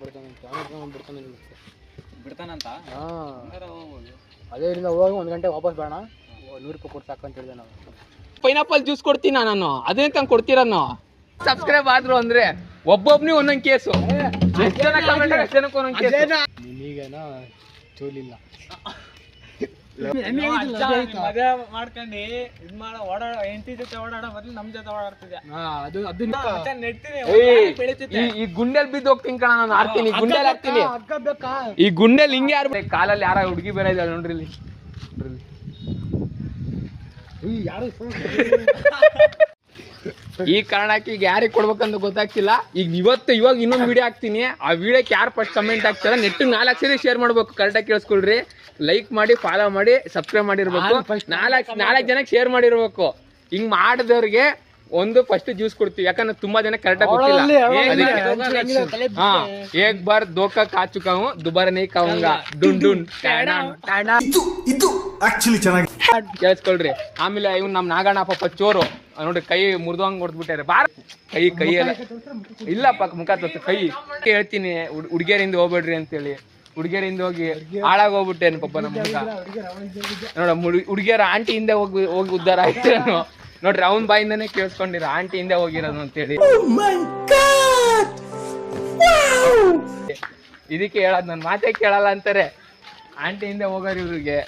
ಬಿಡ್ತಾನಂತ ಅದೇ ಹೋಗಿ 1 ಗಂಟೆ ವಾಪಸ್ ಬೇಡ, 100 ರೂಪಾಯಿ ಕೊಟ್ಟು ಸಾಕು ಅಂತ ಹೇಳಿದೆ ನಾವು. ಪೈನಾಪಲ್ ಜ್ಯೂಸ್ ಕೊಡ್ತೀನಿ ನಾನು, ಅದೇ ತಂದು ಕೊಡ್ತೀರನ್ನು. ಸಬ್ಸ್ಕ್ರೈಬ್ ಆದ್ರು ಅಂದ್ರೆ ಒಬ್ಬೊಬ್ನಿಗೆ ಒಂದೊಂದು ಕೇಸು, ಎಷ್ಟು ಜನ ಕಮೆಂಟ್ ಎಷ್ಟು ಜನಕ್ಕೆ ಒಂದೊಂದು ಕೇಸು. ನಿಮಗೇನೋ ಚೂಲಿಲ್ಲ ಮದುವೆ ಮಾಡ್ಕೊಂಡು ಇದ್ ಮಾಡೋ ಓಡಾಡೋ ಹೆಂಡತಿ ಜೊತೆ ಓಡಾಡೋ ಬದಲು ನಮ್ ಜೊತೆ ಓಡಾಡ್ತಿದ್ದೆ. ಈ ಗುಂಡೆಲ್ ಬಿದ್ದು ಹೋಗ್ತೀನಿ ಕಣ ನಾನು, ಆಡ್ತೀನಿ ಗುಂಡೆಲ್ ಹಾಕ್ತೀನಿ. ಈ ಗುಂಡೆಲ್ ಹಿಂಗೆ ಯಾರು ಕಾಲಲ್ಲಿ ಯಾರ ಹುಡುಗಿ ಬೇರೆ ಇದ್ದಾಳೆ ನೋಡ್ರಿ ಇಲ್ಲಿ. ಈ ಕಾರಣಕ್ಕೆ ಈಗ ಯಾರಿಗೆ ಕೊಡ್ಬೇಕಂತ ಗೊತ್ತಾಗ್ತಿಲ್ಲ. ಈಗ ಇವಾಗ ಇನ್ನೊಂದು ವಿಡಿಯೋ ಹಾಕ್ತೀನಿ. ಆ ವಿಡಿಯೋಕ್ಕೆ ಯಾರು ಫಸ್ಟ್ ಕಮೆಂಟ್ ಹಾಕ್ತಾರ ನೆಟ್ಟು 4 ಸರಿ ಶೇರ್ ಮಾಡ್ಬೇಕು. ಕರೆಕ್ಟಾಗಿ ಕೇಳಿಸ್ಕೊಳ್ರಿ. ಲೈಕ್ ಮಾಡಿ, ಫಾಲೋ ಮಾಡಿ, ಸಬ್ಸ್ಕ್ರೈಬ್ ಮಾಡಿರ್ಬೇಕು. 4 ಜನಕ್ಕೆ ಶೇರ್ ಮಾಡಿರ್ಬೇಕು. ಹಿಂಗ್ ಮಾಡಿದವ್ರಿಗೆ ಒಂದು ಫಸ್ಟ್ ಜ್ಯೂಸ್ ಕೊಡ್ತೀವಿ. ಯಾಕಂದ್ರೆ ತುಂಬಾ ಜನ ಕರೆಕ್ಟಾಗಿ ಗೊತ್ತಿಲ್ಲ. ಹಾ, ಏಕ್ ಬಾರ್ ದೋಖಾ ಖಾ ಚುಕಾ ಹೂಂ, ದುಬಾರಾ ನಹೀ ಖಾऊंगा ಡುನ್ ಡುನ್ ಇದು ಆಕ್ಚುಲಿ ಚೆನ್ನಾಗಿ ಕೇಳಿಸ್ಕೊಳ್ರಿ. ಆಮೇಲೆ ಇವ್ನು ನಮ್ ನಾಗಣ್ಣ ಪಾಪ ಚೋರು ನೋಡ್ರಿ, ಕೈ ಮುರಿದಂಗ್ ಹೊಡ್ದ್ಬಿಟ್ಟಾರೆ. ಬಾರ್ ಕೈ ಎಲ್ಲ ಇಲ್ಲಪ್ಪ, ಮುಖ ತೋರ್ಸ ಕೈ. ಹೇಳ್ತೀನಿ ಹುಡುಗಿಯರಿಂದ ಹೋಗ್ಬೇಡ್ರಿ ಅಂತೇಳಿ. ಹುಡುಗಿಯರಿಂದ ಹೋಗಿ ಹಾಳಾಗಿ ಹೋಗ್ಬಿಟ್ಟೇನು ಪಾಪ ನಮ್ಮ ಮುಖ ನೋಡ. ಹುಡುಗಿಯರ ಆಂಟಿ ಹಿಂದೆ ಹೋಗಿ ಉದ್ದಾರ ಆಯ್ತು ನೋಡ್ರಿ. ಅವನ್ ಬಾಯಿಂದಾನೆ ಕೇಳಿಸ್ಕೊಂಡಿರ ಆಂಟಿ ಹಿಂದೆ ಹೋಗಿರೋದು ಅಂತೇಳಿ. ಇದಕ್ಕೆ ಹೇಳೋದು, ನನ್ ಮಾತೇ ಕೇಳಲ್ಲ ಅಂತಾರೆ. ಆಂಟಿ ಹಿಂದೆ ಹೋಗೋರು ಇವ್ರಿಗೆ.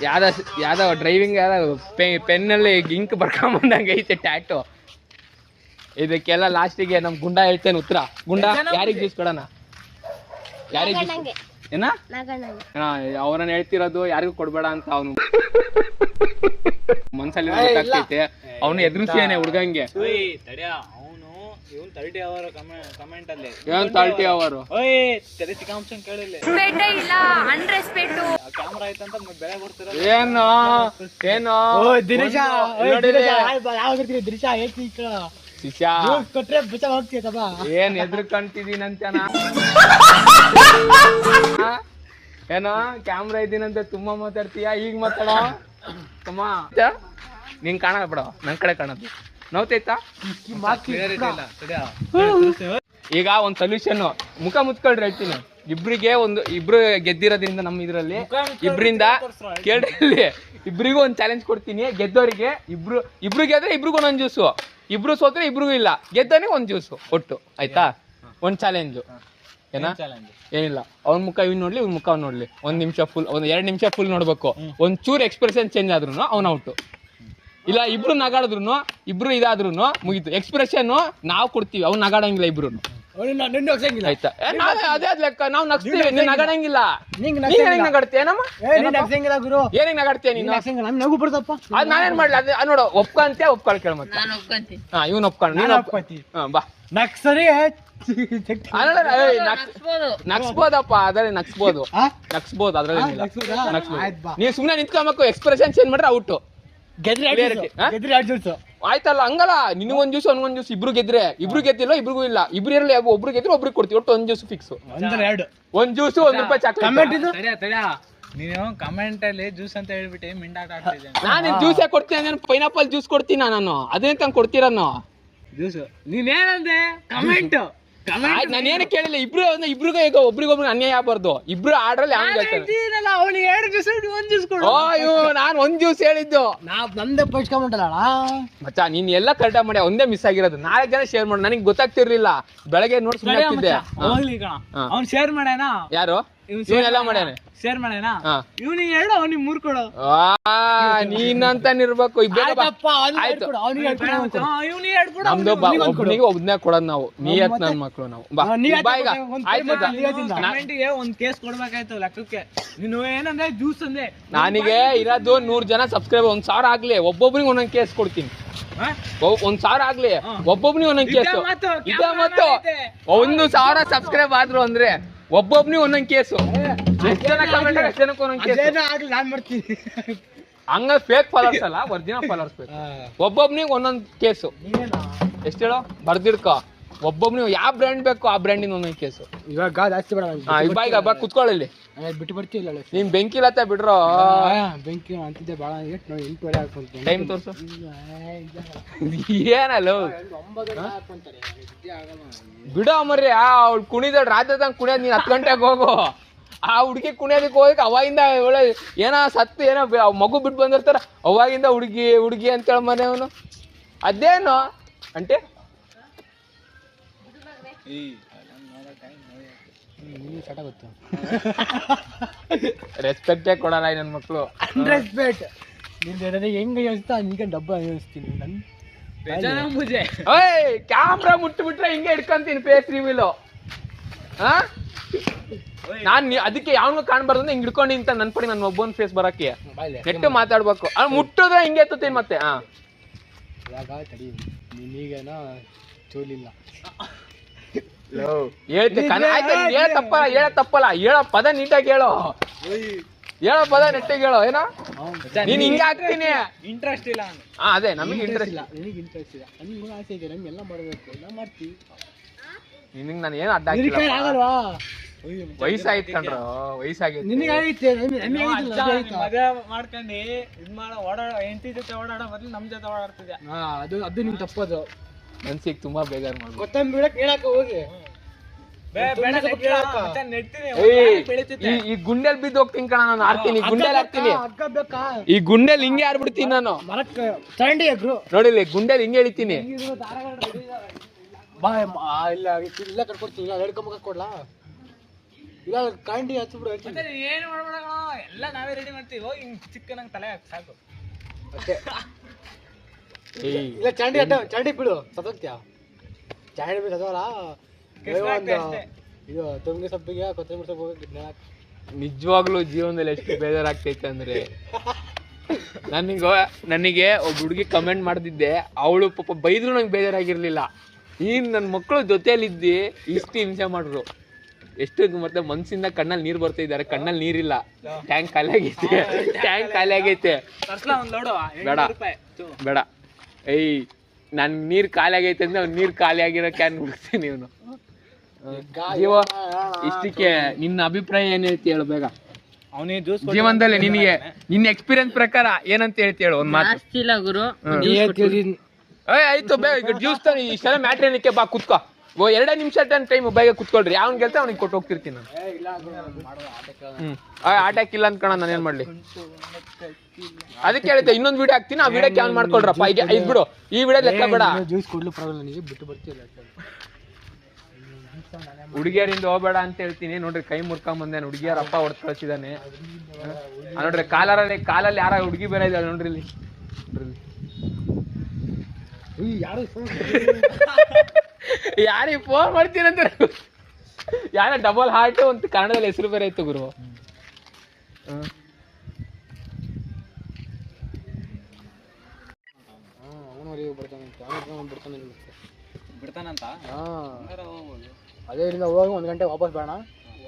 ಯಾವ್ದೋ ಡ್ರೈವಿಂಗ್ ಪೆನ್ನಲ್ಲಿ ಇಂಕ್ ಬರ್ಕೊಂಬಂದಂಗೆ ಐತೆ ಟ್ಯಾಟು. ಇದಕ್ಕೆಲ್ಲ ಲಾಸ್ಟಿಗೆ ನಮ್ ಗುಂಡ ಹೇಳ್ತೇನೆ ಉತ್ತರ. ಗುಂಡ ಯಾರಿಗೆ ಜ್ಯೂಸ್ ಕೊಡೋಣ? ಯಾರಿಗೆ ಏನ ಅವ್ರನ್ನ ಹೇಳ್ತಿರೋದು ಯಾರಿಗೂ ಕೊಡ್ಬೇಡ ಅಂತ. ಅವನು ಮನ್ಸಲ್ಲಿ ಗೊತ್ತಾಗ್ತೈತೆ. ಅವನು ಎದುರಿಸಿಯಾನೆ ಹುಡ್ಗಂಗೆ. ಇವನ್ 30 ಅವರ್ ಕಮೆಂಟ್ ಅಲ್ಲಿ ಏನ್ 30 ಅವರು ಕೇಳಿಲ್ಲ. ಕ್ಯಾಮ್ರಾ ಐತಂತ ಬೆಲೆ ಕೊಡ್ತೀರ ಏನು ಏನ್ ಎದುರು ಕಾಣ್ತಿದೀನಂತ ಏನೋ ಕ್ಯಾಮ್ರಾ ಇದ್ದೀನಂತ ತುಂಬಾ ಮಾತಾಡ್ತೀಯ. ಈಗ ಮಾತಾಡ ತಮ್ಮ, ನಿನ್ ಕಾಣ ಬಿಡ, ನನ್ ಕಡೆ ಕಾಣದು ನೋವ್ತೈತಾ. ಈಗ ಒಂದ್ ಸೊಲ್ಯೂಷನ್, ಮುಖ ಮುಚ್ಕೊಳ್ರಿ ಹೇಳ್ತೀನಿ. ಇಬ್ರು ಗೆದ್ದಿರೋದ್ರಿಂದ ನಮ್ಮ ಇದ್ರಲ್ಲಿ ಇಬ್ರಿಂದ ಕೇಳಿ, ಇಬ್ರಿಗೂ ಒಂದ್ ಚಾಲೆಂಜ್ ಕೊಡ್ತೀನಿ. ಗೆದ್ದವರಿಗೆ ಇಬ್ರು ಗೆದ್ರೆ ಇಬ್ರಿಗೂ ಒಂದೊಂದು ಜ್ಯೂಸು, ಇಬ್ರು ಸೋತ್ರೆ ಇಬ್ರಿಗೂ ಇಲ್ಲ, ಗೆದ್ದವನಿಗೆ ಒಂದ್ ಜ್ಯೂಸು ಒಟ್ಟು. ಆಯ್ತಾ? ಒಂದ್ ಚಾಲೆಂಜು ಏನ ಏನಿಲ್ಲ. ಅವ್ನ ಮುಖ ಇವ್ ನೋಡ್ಲಿ, ಇವ್ನ ಮುಖ ನೋಡ್ಲಿ. 1 ನಿಮಿಷ ಫುಲ್, 2 ನಿಮಿಷ ಫುಲ್ ನೋಡ್ಬೇಕು. ಒಂದ್ ಚೂರ್ ಎಕ್ಸ್ಪ್ರೆಷನ್ ಚೇಂಜ್ ಆದ್ರೂ ಅವ್ನ ಔಟು. ಇಲ್ಲ ಇಬ್ರು ನಗಾಡಿದ್ರು, ಇಬ್ರು ಇದಾದ್ರು ಮುಗೀತು. ಎಕ್ಸ್ಪ್ರೆಷನ್ ನಾವು ಕೊಡ್ತೀವಿ, ಅವ್ನು ನಗಾಡಂಗಿಲ್ಲ. ಇಬ್ರು ಆಯ್ತಾ? ಅದೇ ಲೆಕ್ಕ, ನಾವು ನಗ್ಸ್ತೀವಿ, ನೀನ್ ನಗಾಡಂಗಿಲ್ಲ. ನಗಾಡ್ತೀಯ ನಮ್ಮ ಏನಿಗೆ ನಗಾಡ್ತೀಯ ನೀನು? ಅದ್ ನಾನೇನ್ ಮಾಡ್ಲಿ? ಅದ್ ನೋಡು, ಒಪ್ಕೊಂತೀಯ? ಒಪ್ಕೊಳ್ ಕೇಳ ಮತ್ತೆ. ಹಾ, ಇವ್ನ ಒಪ್ಕೊಂಡು ನೀನ್ ಬಾ. ನಗ್ಸ್ಬೋದಪ್ಪ, ಅದ್ರಲ್ಲಿ ನಗ್ಸ್ಬೋದು, ಅದ್ರಲ್ಲಿ ನೀವ್ ಸುಮ್ನೆ ನಿಂತ್ಕೊಬೇಕು. ಎಕ್ಸ್ಪ್ರೆಷನ್ ಚೇಂಜ್ ಮಾಡ್ರೆ ಔಟು. ಆಯ್ತಲ್ಲ? ಹಂಗಲ್ಲ, ನಿನಗೊಂದ್ ಜ್ಯೂಸ್ ಅವ್ನಿಗೊಂದ್ ಜ್ಯೂಸ್. ಇಬ್ರು ಗೆದ್ರೆ ಇಬ್ರು ಗೆದ್ದಿಲ್ಲ, ಇಬ್ರಿಗೂ ಇಲ್ಲ. ಇಬ್ರು ಇರಲಿ, ಒಬ್ರು ಗೆದ್ರೆ ಒಬ್ರಿಗೆ ಕೊಡ್ತೀವಿ. ಒಟ್ಟು 1 ಜ್ಯೂಸ್ ಫಿಕ್ಸ್. 1 ಜ್ಯೂಸ್ 1 ರೂಪಾಯಿ ಚಾಕ್ಲೇಟ್. ನೀನು ಕಮೆಂಟ್ ಅಲ್ಲಿ ಜ್ಯೂಸ್ ಅಂತ ಹೇಳ್ಬಿಟ್ಟು ಮಿಂಡಾಟ ಆಡ್ತಿದ್ದೆ. ನಾನು ಜ್ಯೂಸ್ ಯಾಕೆ ಕೊಡ್ತೀನಿ? ಪೈನಾಪಲ್ ಜ್ಯೂಸ್ ಕೊಡ್ತೀನಿ ನಾನು, ಅದೇ ತಂದು ಕೊಡ್ತೀರನ್ನು ಜ್ಯೂಸ್. ನೀನೇನಂದೆ? ಕಮೆಂಟ್ ನಾನೇನು ಕೇಳಿಲ್ಲ. ಇಬ್ರಿಗೂ ಈಗ ಒಬ್ರಿಗೊಬ್ರಿಗೆ ಅನ್ಯಾಯ ಆಗ್ಬಾರ್ದು. ಇಬ್ರು ಆಡ್ರಲ್ಲಿ ನಾನು 1 ಜ್ಯೂಸ್ ಹೇಳಿದ್ದು. ನಂದೇ ಪಡ್ಸ್ಕೊಂಬಿಟ್ಟಲ್ಲ ಮಚ್ಚಾ, ನೀನ್ ಎಲ್ಲ ಕರೆಕ್ಟ್ ಮಾಡಿ, ಒಂದೇ ಮಿಸ್ ಆಗಿರೋದು. 4 ಜನ ಶೇರ್ ಮಾಡಿ, ನನಗೆ ಗೊತ್ತಾಗ್ತಿರ್ಲಿಲ್ಲ. ಬೆಳಗ್ಗೆ ನೋಡಿ ಸುಮ್ಮನೆ ಅವ್ನು ಶೇರ್ ಮಾಡ್ಯಾನ. ಯಾರು? ಇವನೆಲ್ಲ ಮಾಡ್ಯಾನೆ. ಶೇರ್ ಮಾಡ್ಯಾನ. ಇವ್ನಿಗೆ 2, ಅವ್ನಿಗೆ 3 ಕೊಡು. ನೀನಂತ ನಿರ್ಬೇಕು. ನಮ್ದು ಒಬ್ಬನಿಗೆ ಒಬ್ಬನೇ ಕೊಡೋದು ನಾವು. ನಿಯತ್ ನನ್ ಮಕ್ಳು ನಾವು. ಒಂದ್ ಕೇಸ್ ಕೊಡ್ಬೇಕಾಯ್ತು ಲೆಕ್ಕಕ್ಕೆ. ನೀನು ಏನಂದ್ರೆ ಜ್ಯೂಸ್ ಅಂದೆ. ನನಗೆ ಇರೋದು 100 ಜನ ಸಬ್ಸ್ಕ್ರೈಬರ್. 1000 ಆಗ್ಲಿ, ಒಬ್ಬೊಬ್ರಿಗೆ ಒಂದೊಂದ್ ಕೇಸ್ ಕೊಡ್ತೀನಿ. 1000 ಆಗ್ಲಿ, ಒಬ್ಬೊಬ್ನಿಗೆ ಒಂದೊಂದ್ ಕೇಸು. ಇದ ಮತ್ತು 1000 ಸಬ್ಸ್ಕ್ರೈಬ್ ಆದ್ರು ಅಂದ್ರೆ ಒಬ್ಬೊಬ್ನಿಗೆ ಒಂದೊಂದ್ ಕೇಸು. ಎಷ್ಟು ಜನ ಕಮೆಂಟ್, ಎಷ್ಟು ಜನಕ್ಕೆ ಒಂದೊಂದ್ ಕೇಸು. ಹಂಗ ಫೇಕ್ ಫಾಲೋವರ್ಸ್ ಅಲ್ಲ, ಒರಿಜಿನಲ್ ಫಾಲೋವರ್ಸ್ ಬೇಕು. ಒಬ್ಬೊಬ್ನಿಗೆ ಒಂದೊಂದ್ ಕೇಸು. ಎಷ್ಟು ಹೇಳೋ ಬರ್ದಿಡ್ಕೊ. ಒಬ್ಬೊಬ್ನು ಯಾವ ಬ್ರ್ಯಾಂಡ್ ಬೇಕು ಆ ಬ್ರ್ಯಾಂಡಿನ ಒಂದೊಂದು ಕೇಸು. ಇವಾಗ ಜಾಸ್ತಿ ಬೇಡ ಈಗ ಬಾ ಕುತ್ಕೊಳ್ಳಿ. ಬಿಟ್ಟು ಬರ್ತೀವಿಲ್ಲ ನೀನ್ ಬೆಂಕಿ ಲತ್ತ ಬಿಡ್ರೋ. ಬೆಂಕಿ ಅಂತಿದ್ದೆ ಭಾಳ 8:08 ಹಾಕೊಂತೀನಿ. ಟೈಮ್ ತೋರ್ಸು. ಏನಲ್ಲ ಬಿಡೋ ಮರ್ರಿ, ಅವ್ಳು ಕುಣಿದ ರಾತ್ರಿ ತನಕ ಕುಣಿಯೋದು, ನೀನ್ 10 ಗಂಟೆಗೆ ಹೋಗು. ಆ ಹುಡುಗಿ ಕುಣಿಯೋದಕ್ಕೆ ಹೋಗಕ್ಕೆ ಅವಾಗಿಂದ ಒಳ್ಳೆ ಏನೋ ಸತ್ತು ಏನೋ ಮಗು ಬಿಟ್ಟು ಬಂದಿರ್ತಾರ, ಅವಾಗಿಂದ ಹುಡುಗಿ ಹುಡುಗಿ ಅಂತೇಳಿ ಮನೆಯವನು ಅದೇನು ಅಂಟೆ ಸಾಕಾಗುತ್ತೆ. ರೆಸ್ಪೆಕ್ಟೇ ಕೊಡಲ್ಲ ನನ್ನ ಮಕ್ಕಳು. ರೆಸ್ಪೆಕ್ಟ್ ನಿಂದು ಹೆಂಗೆ ಯೋಚಿಸ್ತಾ ಈಗ ಡಬ್ಬ ಯೋಚಿಸ್ತೀನಿ ನನ್ನ ಓಯ್ ಕ್ಯಾಮ್ರಾ ಮುಟ್ಬಿಟ್ರೆ ಹಿಂಗೆ ಇಟ್ಕೊಂತೀನಿ ಫೇಸ್ ರಿವೀಲು. ನಾನ್ ಅದಕ್ಕೆ ಯಾವನು ಕಾಣ್ಬಾರ್ದು ಅಂತ ಹಿಂಗ್ ಹಿಡ್ಕೊಂಡು ಅಂತ ನನ್ ಪಡಿ ನನ್ನ ಒಬ್ಬೊಂದು ಫೇಸ್ ಬರಕ್ಕೆ ನೆಟ್ಟು ಮಾತಾಡ್ಬೇಕು. ಅವ್ನು ಮುಟ್ಟಿದ್ರೆ ಹಿಂಗೆ ಎತ್ತುತ್ತೀನಿ ಮತ್ತೆ. ಇವಾಗ ತಡಿ ನಿನಗೇನ ಚೋಲಿಲ್ಲ ಹೇಳ್ತೆ ತಪ್ಪಲ್ಲ ಹೇಳೋ ಪದ ನೀಟಾಗಿ ಹೇಳೋ ನೆಟ್ಟಿಗೆ ಹೇಳೋ. ಏನೋ ನೀನ್ ಹಿಂಗೆ ಹಾಕ್ತೀನಿ ಇಂಟ್ರೆಸ್ಟ್ ಇಲ್ಲ. ಅದೇ ನಮಗೆ ಇಂಟ್ರೆಸ್ಟ್ ಇಲ್ಲ. ನಿನಗೆ ಇಂಟ್ರೆಸ್ಟ್ ಇಲ್ಲ, ನನಗೆ ಆಸೆ ಇದೆ, ನಮ್ಗೆಲ್ಲ ಮಾಡಬೇಕು, ಎಲ್ಲ ಮಾಡ್ತೀವಿ. ನಿನಗೆ ನಾನು ಏನು ಅಡ್ಡ ಹಾಕಿಲ್ಲ. ಆಗಲ್ವಾ? ವಯಸ್ಸಾಗಿತ್ತು ಕಣ್ರು, ವಯಸ್ಸಾಗಿತ್ತು. ನಿನಗೆ ಆಗೈತೆ, ಮದುವೆ ಮಾಡ್ಕೊಂಡು ಇದ್ ಮಾಡೋ ಓಡಾಡೋ ಹೆಂಡತಿ ಜೊತೆ ಓಡಾಡೋ ಬದಲು ನಮ್ ಜೊತೆ ಓಡಾಡ್ತಿದ್ದೆ. ಅದು ನಿಮ್ಗೆ ತಪ್ಪದು. ಮನ್ಸಿಗೆ ತುಂಬಾ ಬೇಜಾರು ಮಾಡ್ಬೋದು. ಕೊತ್ತಂಬರಿ ಬಿಡಕ್ ಹೇಳಕ್ಕ ಹೋಗಿ ಈ ಗುಂಡೆಲ್ ಬಿದ್ದು ಹೋಗ್ತೀನಿ ಕಣ ನಾನು. ಆಡ್ತೀನಿ ಗುಂಡೆಲ್ ಆಡ್ತೀನಿ, ಈ ಗುಂಡೆಲ್ ಹಿಂಗೆ ಆಡ್ಬಿಡ್ತೀನಿ ನಾನು. ಮರಕ್ಕೆ ಚರಂಡಿ ನೋಡಿಲ್ಲ ಗುಂಡೆಲ್ ಹಿಂಗೆ ಎಳಿತೀನಿ. ಬಾ ಇಲ್ಲ ಇಲ್ಲ ಕಟ್ಕೊಡ್ತೀನಿ, ಇಲ್ಲ ಹೇಳ್ಕೊಂಬ ಕೊಡ್ಲಾ, ಇಲ್ಲ ಕಾಂಡಿ ಹಚ್ಬಿಡು. ಏನು ಮಾಡ್ಬೇಡ, ಎಲ್ಲ ನಾವೇ ರೆಡಿ ಮಾಡ್ತೀವಿ. ಹೋಗಿ ಹಿಂಗ್ ಚಿಕ್ಕನಂಗ್ ತಲೆ ಸಾಕು ಅಷ್ಟೇ. ಇಲ್ಲ ಚರಂಡಿ ಚರಂಡಿ ಬಿಡು, ಸತ್ತೋಗ್ತೀಯ. ಚರಂಡಿ ಬಿಡು ಸತ್ತೋಲ್ಲ. ಇದು ತುಂಗಿ ಸೊಪ್ಪಿಗೆ ಕೊತ್ತಂಬರಿ ಸೊಪ್ಪು ನಿಜವಾಗ್ಲೂ ಜೀವನದಲ್ಲಿ ಎಷ್ಟು ಬೇಜಾರಾಗ್ತೈತೆ ಅಂದ್ರೆ, ನನಗೆ ಒಬ್ಬ ಹುಡುಗಿ ಕಮೆಂಟ್ ಮಾಡ್ತಿದ್ದೆ, ಅವಳು ಪಾಪ ಬೈದ್ರು ನಂಗೆ ಬೇಜಾರಾಗಿರ್ಲಿಲ್ಲ. ನನ್ನ ಮಕ್ಕಳು ಜೊತೆಯಲ್ಲಿದ್ದಿ ಇಷ್ಟು ಹಿಂಸೆ ಮಾಡ್ರು. ಎಷ್ಟು ಮತ್ತೆ ಮನ್ಸಿಂದ ಕಣ್ಣಲ್ಲಿ ನೀರು ಬರ್ತಾ ಇದ್ದಾರೆ, ಕಣ್ಣಲ್ಲಿ ನೀರಿಲ್ಲ. ಟ್ಯಾಂಕ್ ಖಾಲಿ ಆಗೈತೆ. ಬೇಡ ನನ್ ನೀರ್ ಖಾಲಿ ಆಗೈತೆ ಅಂದ್ರೆ ಅವ್ನು ನೀರ್ ಖಾಲಿ ಆಗಿರೋ ಕ್ಯಾನ್ ಬಿಡ್ತೀನಿ. ಇವನು ಜೀವ ಇಷ್ಟಕ್ಕೆ ನಿನ್ನ ಅಭಿಪ್ರಾಯ ಏನ್ ಹೇಳ್ತಿ ಹೇಳು ಬೇಗ. ಜೀವನದಲ್ಲಿ ನಿನಗೆ ನಿನ್ನ ಎಕ್ಸ್ಪೀರಿಯನ್ಸ್ ಪ್ರಕಾರ ಏನಂತ ಹೇಳ್ತಿ ಹೇಳು ಒಂದ್ ಮಾತು. ಆಯ್ತು ಬೇಗ ಜ್ಯೂಸ್ ತಾನೆ, ಇಷ್ಟೆಲ್ಲ ಮ್ಯಾಟ್ರ್ ಏನಕ್ಕೆ ಬಾ ಕುತ್ಕೋ. 2 ನಿಮಿಷ ಟೈಮ್ ಬೇಗ ಕುತ್ಕೊಳ್ರಿ. ಅವ್ನ್ ಗೆಲ್ತ ಅವ್ನಿಗೆ ಕೊಟ್ಟು ಹೋಗ್ತಿರ್ತೀನಿ ನಾನು. ಆಟಕ್ಕಿಲ್ಲ ಅಂತ ಕಣ ನಾನು ಏನ್ ಮಾಡ್ಲಿ. ಅದಕ್ಕೆ ಹೇಳ್ತೆ ಇನ್ನೊಂದು ವಿಡಿಯೋ ಹಾಕ್ತೀನಿ, ಆ ವಿಡಿಯೋ ಕ್ಯಾನ್ ಮಾಡ್ಕೊಳ್ರಪ್ಪ. ಈಗ ಇದ್ ಬಿಡು, ಈ ವಿಡಿಯೋ ಲೆಕ್ಕ ಬೇಡ. ಜ್ಯೂಸ್ ಕೊಡ್ಲು ಪ್ರಾಬ್ಲಮ್, ನನಗೆ ಬಿಟ್ಟು ಬರ್ತಿಲ್ಲ. ಹುಡುಗಿಯರಿಂದ ಹೋಗ್ಬೇಡ ಅಂತ ಹೇಳ್ತೀನಿ. ನೋಡ್ರಿ ಕೈ ಮುರ್ಕೊಂಡ್ ಬಂದೆ, ಹುಡುಗಿಯರ ಅಪ್ಪ ಹೊಡೆದು ಕಳ್ಸಿದಾನೆ. ನೋಡ್ರಿ ಕಾಲಲ್ಲಿ ಯಾರ ಹುಡುಗಿ ಬೇರೆ ಇದ್ದಾಳೆ ನೋಡ್ರಿ ಇಲ್ಲಿ. ಯಾರಿಗೆ ಫೋನ್ ಮಾಡ್ತೀನಂತ ಯಾರ ಡಬಲ್ ಹಾರ್ಟ್ ಅಂತ ಕನ್ನಡದಲ್ಲಿ ಹೆಸರು ಬೇರೆ ಇತ್ತು ಗುರು. ಬಿಡ್ತಾನಂತ ಅದೇ ಹೋಗಿ 1 ಗಂಟೆ ವಾಪಸ್ ಬೇಡ,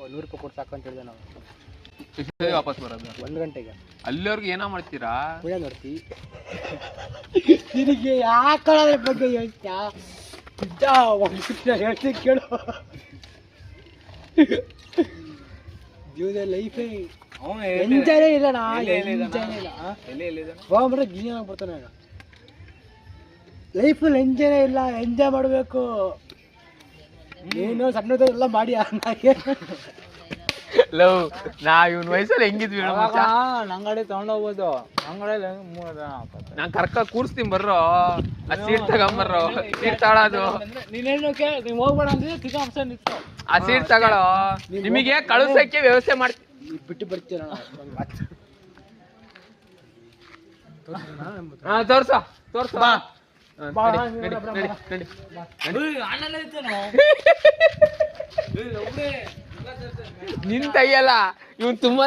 100 ರೂಪಾಯಿ ಕೊಟ್ಟು ಸಾಕು ಅಂತ ಹೇಳಿದೆ ನಾವು. ವಾಪಸ್ ಬರೋದು 1 ಗಂಟೆಗೆ. ಅಲ್ಲಿವರೆಗೂ ಏನೋ ಮಾಡ್ತೀರಾ? ನೋಡ್ತಿ ನಿನಗೆ ಯಾಕಳ ಬಗ್ಗೆ ಯೋಚಿಸ್ತಾ ಹೇಳ್ತೀನಿ ಕೇಳು. ಜೀವನ ಲೈಫೇ ಎಂಜಾಯೇ ಇಲ್ಲ, ಹೋಗ್ಬಿಟ್ರೆ ಗೀನಾಗಿ ಬರ್ತಾನೆ. ಲೈಫಲ್ಲಿ ಎಂಜಾಯೇ ಇಲ್ಲ, ಎಂಜಾಯ್ ಮಾಡಬೇಕು. ಏನು ಸಣ್ಣದ ಎಲ್ಲ ಮಾಡಿ ನಾ ಇವನ್ ವಯಸ್ಸಲ್ಲಿ ಹೆಂಗಿದ್ವಿ ನಂಗಡೆ ತಗೊಂಡೋಗ್ಬೋದು. ನಾನ್ ಕರ್ಕ ಕೂರ್ಸ್ತೀನಿ ಬರ್ರೋ, ಆ ಸೀಟ್ ತಗೊಂಬರ್ರೋ. ಸೀಟ್ ತಗೊಳೋದು ನೀನೇನು ನೀವ್ ಹೋಗ್ಬೇಡ ಅಂದ್ರೆ ನಿಂತು ಆ ಸೀಟ್ ತಗೊಳ್ಳೋ. ನಿಮಗೆ ಕಳಿಸಕ್ಕೆ ವ್ಯವಸ್ಥೆ ಮಾಡ್ತೀನಿ. ಬಿಟ್ಟು ಬರ್ತೀರ ತೋರ್ಸ ನಿಂತಯ್ಯಲ್ಲ ಇವನ್ ತುಂಬಾ